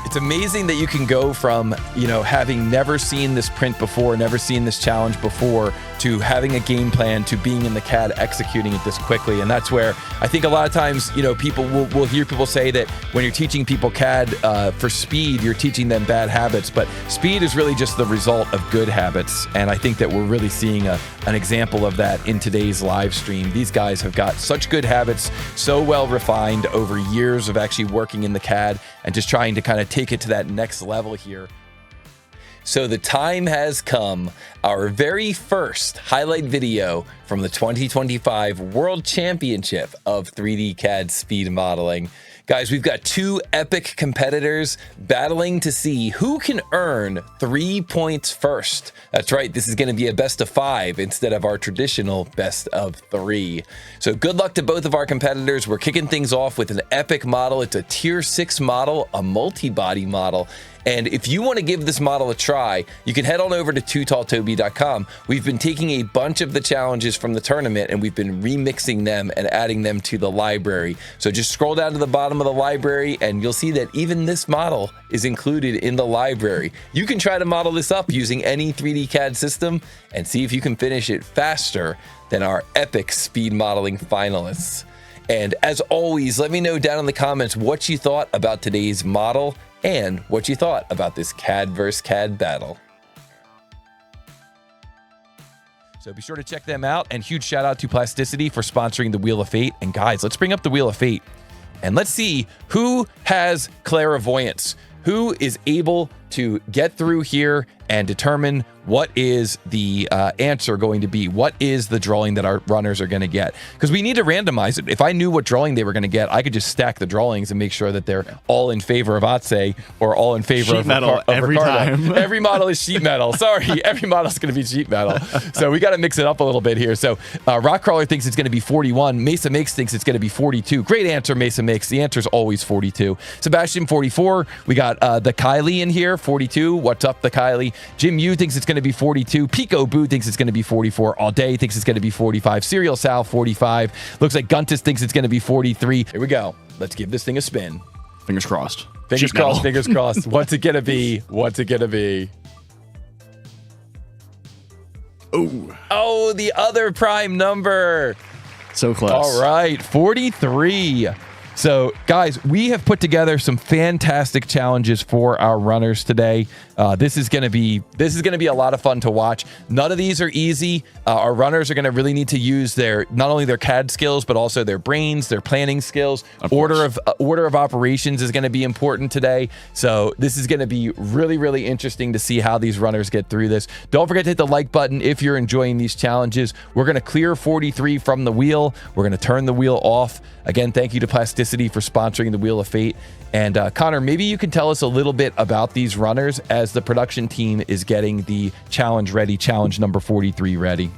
It's amazing that you can go from, having never seen this print before, never seen this challenge before, to having a game plan, to being in the CAD, executing it this quickly. And that's where I think a lot of times, people will hear people say that when you're teaching people CAD for speed, you're teaching them bad habits. But speed is really just the result of good habits. And I think that we're really seeing an example of that in today's live stream. These guys have got such good habits, so well refined over years of actually working in the CAD and just trying to kind of take it to that next level here. So the time has come, our very first highlight video from the 2025 World Championship of 3D CAD speed modeling. Guys, we've got two epic competitors battling to see who can earn 3 points first. That's right, this is going to be a best of 5 instead of our traditional best of 3. So good luck to both of our competitors. We're kicking things off with an epic model. It's a tier 6 model, a multi-body model. And if you want to give this model a try, you can head on over to tootalltoby.com. We've been taking a bunch of the challenges from the tournament and we've been remixing them and adding them to the library. So just scroll down to the bottom of the library and you'll see that even this model is included in the library. You can try to model this up using any 3D CAD system and see if you can finish it faster than our epic speed modeling finalists. And as always, let me know down in the comments what you thought about today's model and what you thought about this CAD versus CAD battle. So be sure to check them out, and huge shout out to Plasticity for sponsoring the Wheel of Fate. And guys, let's bring up the Wheel of Fate and let's see who has clairvoyance, who is able to get through here and determine what is the answer going to be. What is the drawing that our runners are going to get? Because we need to randomize it. If I knew what drawing they were going to get, I could just stack the drawings and make sure that they're all in favor of Atse or all in favor sheet of metal every Ricardo. time. Every model is sheet metal. Sorry, every model is going to be sheet metal. So we got to mix it up a little bit here. So Rockcrawler thinks it's going to be 41. Mesa Makes thinks it's going to be 42. Great answer, Mesa Makes. The answer is always 42. Sebastian, 44. We got the Kylie in here, 42. What's up, the Kylie? Jim Yu thinks it's going to be 42. Pico Boo thinks it's going to be 44. All Day thinks it's going to be 45. Serial Sal, 45. Looks like Guntus thinks it's going to be 43. Here we go. Let's give this thing a spin. Fingers crossed. Fingers crossed, fingers crossed. What's it going to be? What's it going to be? Oh, the other prime number. So close. All right, 43. So, guys, we have put together some fantastic challenges for our runners today. This is going to be a lot of fun to watch. None of these are easy. Our runners are going to really need to use not only their CAD skills but also their brains, their planning skills. Order of operations is going to be important today. So this is going to be really, really interesting to see how these runners get through this. Don't forget to hit the like button if you're enjoying these challenges. We're going to clear 43 from the wheel. We're going to turn the wheel off. Again, thank you to Plasticity for sponsoring the Wheel of Fate. And Connor, maybe you can tell us a little bit about these runners as the production team is getting the challenge ready, challenge number 43 ready.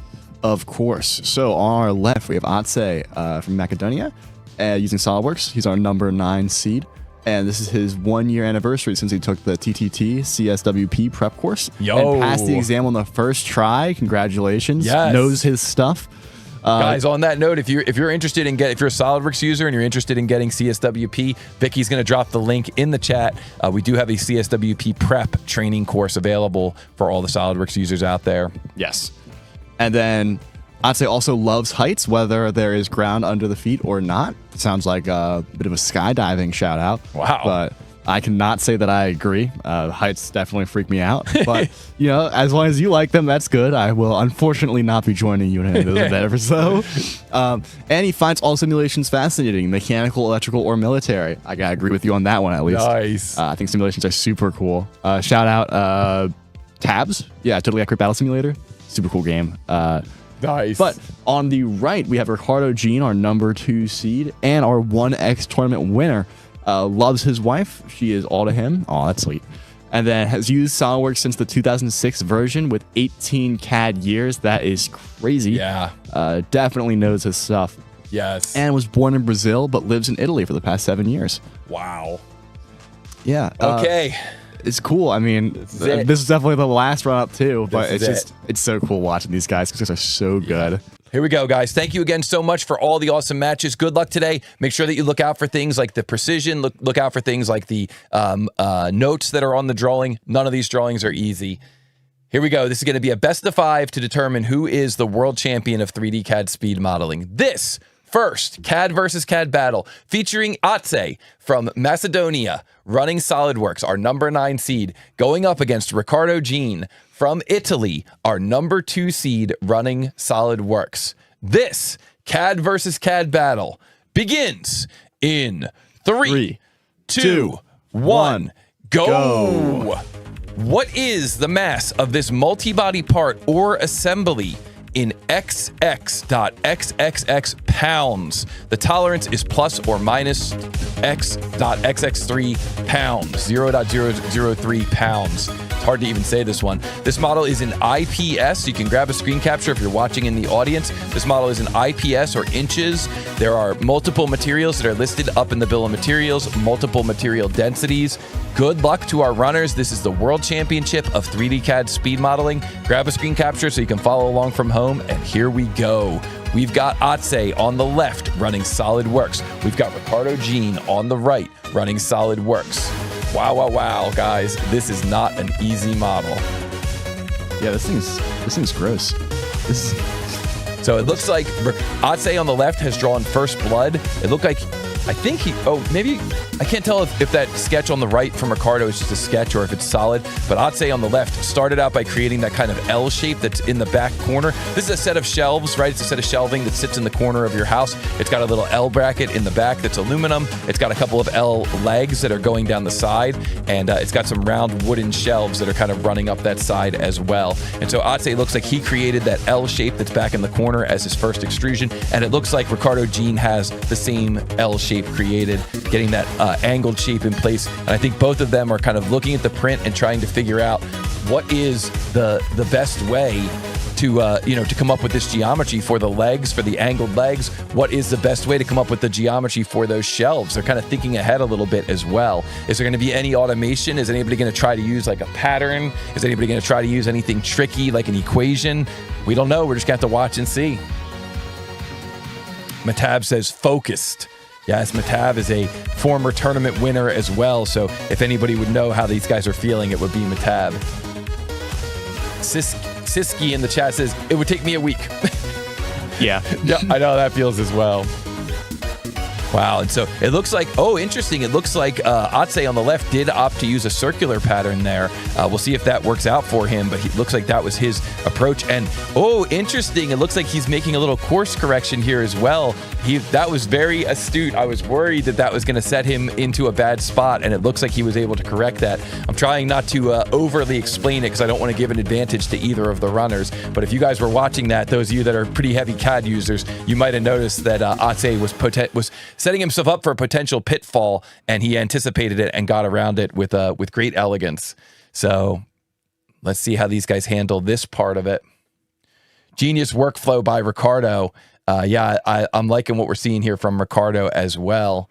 Of course. So on our left, we have Atse from Macedonia using SolidWorks. He's our number 9 seed. And this is his 1-year anniversary since he took the TTT CSWP PREP course. And passed the exam on the first try. Congratulations. Yes. Knows his stuff. Guys, on that note, if you're interested in if you're a SolidWorks user and you're interested in getting CSWP, Vicky's going to drop the link in the chat. We do have a CSWP prep training course available for all the SolidWorks users out there. Yes. And then I'd say also loves heights, whether there is ground under the feet or not. Sounds like a bit of a skydiving shout out. Wow. But I cannot say that I agree. Heights definitely freak me out. But, as long as you like them, that's good. I will unfortunately not be joining you in any of those endeavors, though. And he finds all simulations fascinating, mechanical, electrical, or military. I gotta agree with you on that one, at least. Nice. I think simulations are super cool. Shout out Tabs. Yeah, Totally Accurate Battle Simulator. Super cool game. Nice. But on the right, we have Ricardo Jean, our number 2 seed, and our 1X tournament winner. Loves his wife. She is all to him. Oh, that's sweet. And then has used SolidWorks since the 2006 version with 18 CAD years. That is crazy. Yeah. Definitely knows his stuff. Yes. And was born in Brazil, but lives in Italy for the past 7 years. Wow. Yeah. Okay. It's cool. I mean, this is definitely the last run up too, but it's so cool watching these guys because they're so good. Here we go, guys. Thank you again so much for all the awesome matches. Good luck today. Make sure that you look out for things like the precision. Look out for things like the notes that are on the drawing. None of these drawings are easy. Here we go. This is going to be a best of 5 to determine who is the world champion of 3D CAD speed modeling. This first CAD versus CAD battle featuring Otse from Macedonia running SolidWorks, our number 9 seed, going up against Ricardo Jean from Italy, our number 2 seed running SolidWorks. This CAD versus CAD battle begins in 3, 2, 1, go! What is the mass of this multi-body part or assembly in XX.xxx pounds? The tolerance is plus or minus x.xx3 pounds, 0.003 pounds. It's hard to even say this one. This model is in IPS. You can grab a screen capture if you're watching in the audience. This model is in IPS or inches. There are multiple materials that are listed up in the bill of materials, multiple material densities. Good luck to our runners. This is the World Championship of 3D CAD speed modeling. Grab a screen capture so you can follow along from home, and here we go. We've got Otse on the left running SolidWorks. We've got Ricardo Jean on the right running SolidWorks. Wow, wow, wow, guys. This is not an easy model. Yeah, this thing's gross. So it looks like Otse on the left has drawn first blood. It looked like, I think maybe, I can't tell if that sketch on the right from Ricardo is just a sketch or if it's solid, but Otse on the left started out by creating that kind of L shape that's in the back corner. This is a set of shelves, right? It's a set of shelving that sits in the corner of your house. It's got a little L bracket in the back that's aluminum. It's got a couple of L legs that are going down the side, and it's got some round wooden shelves that are kind of running up that side as well. And so Otse looks like he created that L shape that's back in the corner as his first extrusion, and it looks like Ricardo Jean has the same L shape created, getting that angled shape in place. And I think both of them are kind of looking at the print and trying to figure out what is the best way to to come up with this geometry for the legs, for the angled legs. What is the best way to come up with the geometry for those shelves? They're kind of thinking ahead a little bit as well. Is there going to be any automation? Is anybody going to try to use like a pattern? Is anybody going to try to use anything tricky like an equation? We don't know. We're just going to have to watch and see. Matab says focused. Yes, Matab is a former tournament winner as well, so if anybody would know how these guys are feeling, it would be Matab. Siski in the chat says, it would take me a week. Yeah. Yeah, I know that feels as well. Wow, and so it looks like, oh, interesting. It looks like Otse on the left did opt to use a circular pattern there. We'll see if that works out for him, but it looks like that was his approach. And, oh, interesting. It looks like he's making a little course correction here as well. That was very astute. I was worried that was going to set him into a bad spot, and it looks like he was able to correct that. I'm trying not to overly explain it because I don't want to give an advantage to either of the runners. But if you guys were watching that, those of you that are pretty heavy CAD users, you might have noticed that Otse was setting himself up for a potential pitfall, and he anticipated it and got around it with great elegance. So let's see how these guys handle this part of it. Genius workflow by Ricardo. Yeah, I'm liking what we're seeing here from Ricardo as well.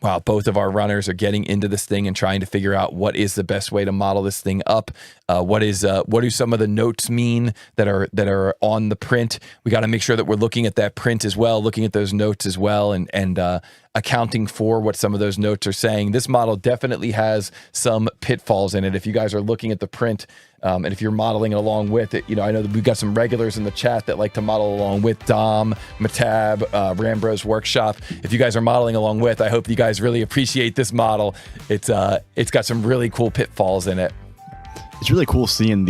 Wow, both of our runners are getting into this thing and trying to figure out what is the best way to model this thing up. What do some of the notes mean that are on the print? We got to make sure that we're looking at that print as well, looking at those notes as well, and accounting for what some of those notes are saying. This model definitely has some pitfalls in it. If you guys are looking at the print, and if you're modeling along with it, I know that we've got some regulars in the chat that like to model along with Dom, Matab, Rambro's Workshop. If you guys are modeling along with, I hope you guys really appreciate this model. It's got some really cool pitfalls in it. It's really cool seeing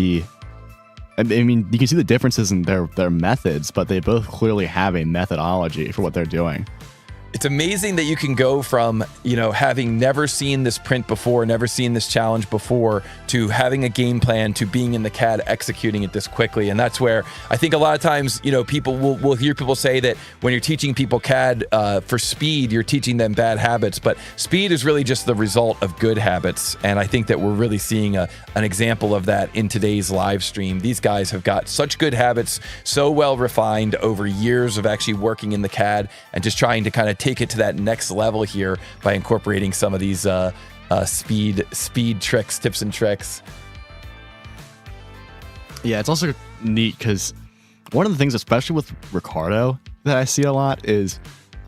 I mean, you can see the differences in their methods, but they both clearly have a methodology for what they're doing. It's amazing that you can go from, having never seen this print before, never seen this challenge before, to having a game plan, to being in the CAD executing it this quickly. And that's where I think a lot of times, people will hear people say that when you're teaching people CAD for speed, you're teaching them bad habits. But speed is really just the result of good habits. And I think that we're really seeing an example of that in today's live stream. These guys have got such good habits, so well refined over years of actually working in the CAD and just trying to kind of take it to that next level here by incorporating some of these speed tricks, tips and tricks. Yeah, it's also neat because one of the things, especially with Ricardo, that I see a lot is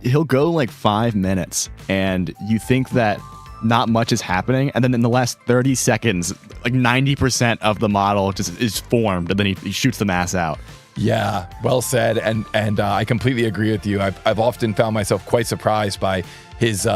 he'll go like 5 minutes and you think that not much is happening, and then in the last 30 seconds, like 90% of the model just is formed, and then he shoots the mass out. Yeah, well said, and I completely agree with you. I've often found myself quite surprised by his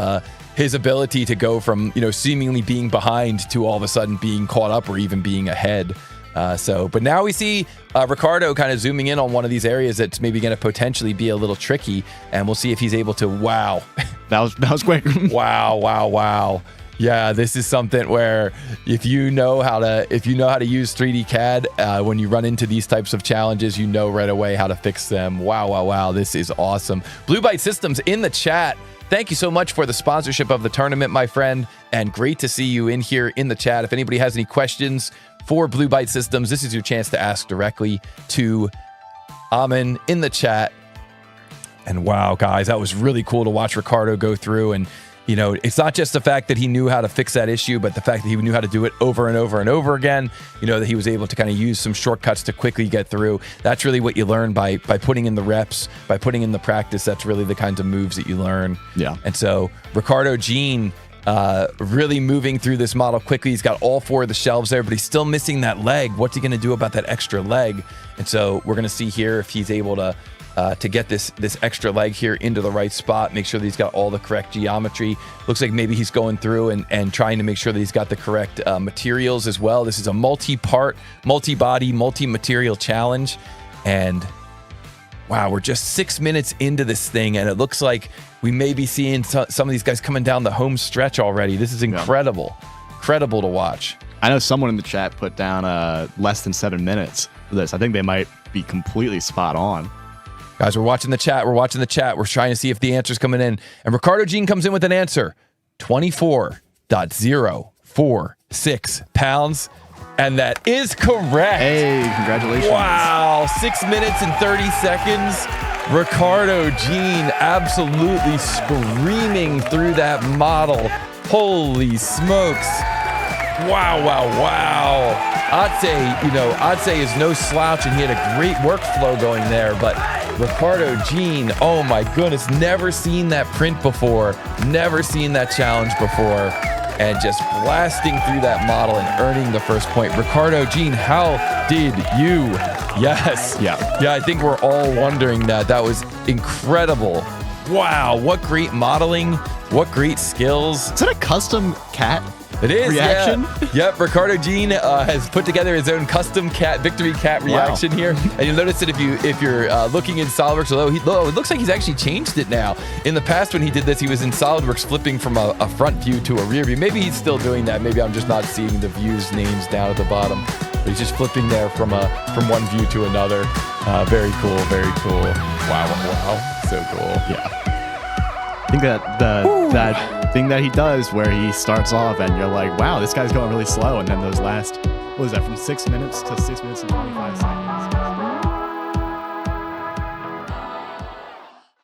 ability to go from, you know, seemingly being behind to all of a sudden being caught up or even being ahead. But now we see Ricardo kind of zooming in on one of these areas that's maybe going to potentially be a little tricky, and we'll see if he's able to. Wow, that was quick. wow. Yeah, this is something where if you know how to use 3D CAD when you run into these types of challenges, you know right away how to fix them. Wow. This is awesome. Blue Byte Systems in the chat. Thank you so much for the sponsorship of the tournament, my friend, and great to see you in here in the chat. If anybody has any questions for Blue Byte Systems, this is your chance to ask directly to Amin in the chat. And wow, guys, that was really cool to watch Ricardo go through. And, you know, it's not just the fact that he knew how to fix that issue, but the fact that he knew how to do it over and over and over again, you know, that he was able to kind of use some shortcuts to quickly get through. That's really what you learn by putting in the reps, by putting in the practice. That's really the kinds of moves that you learn. Yeah. And so Ricardo Jean, really moving through this model quickly. He's got all 4 of the shelves there, but he's still missing that leg. What's he going to do about that extra leg? And so we're going to see here if he's able to get this extra leg here into the right spot, make sure that he's got all the correct geometry. Looks like maybe he's going through and trying to make sure that he's got the correct materials as well. This is a multi-part, multi-body, multi-material challenge. And wow, we're just 6 minutes into this thing, and it looks like we may be seeing some of these guys coming down the home stretch already. This is incredible. Incredible to watch. I know someone in the chat put down less than 7 minutes for this. I think they might be completely spot on. Guys, we're watching the chat. We're trying to see if the answer's coming in. And Ricardo Jean comes in with an answer. 24.046 pounds. And that is correct. Hey, congratulations. Wow, 6 minutes and 30 seconds. Ricardo Jean absolutely screaming through that model. Holy smokes. Wow. I'd say is no slouch, and he had a great workflow going there, but Ricardo Jean, oh my goodness, never seen that print before, never seen that challenge before, and just blasting through that model and earning the first point. Ricardo Jean, how did you? Yes. Yeah, I think we're all wondering that. That was incredible. Wow, what great modeling, what great skills. Is that a custom cat? It is, reaction? Yeah. Yep, Ricardo Jean has put together his own custom victory cat reaction here. And you'll notice that if you're looking in SOLIDWORKS, although it looks like he's actually changed it now. In the past when he did this, he was in SOLIDWORKS flipping from a front view to a rear view. Maybe he's still doing that. Maybe I'm just not seeing the views names down at the bottom. But he's just flipping there from one view to another. Very cool. Wow. So cool. Yeah. I think that thing that he does where he starts off and you're like, wow, this guy's going really slow, and then those last, what was that, from 6 minutes to 6 minutes and 25 seconds?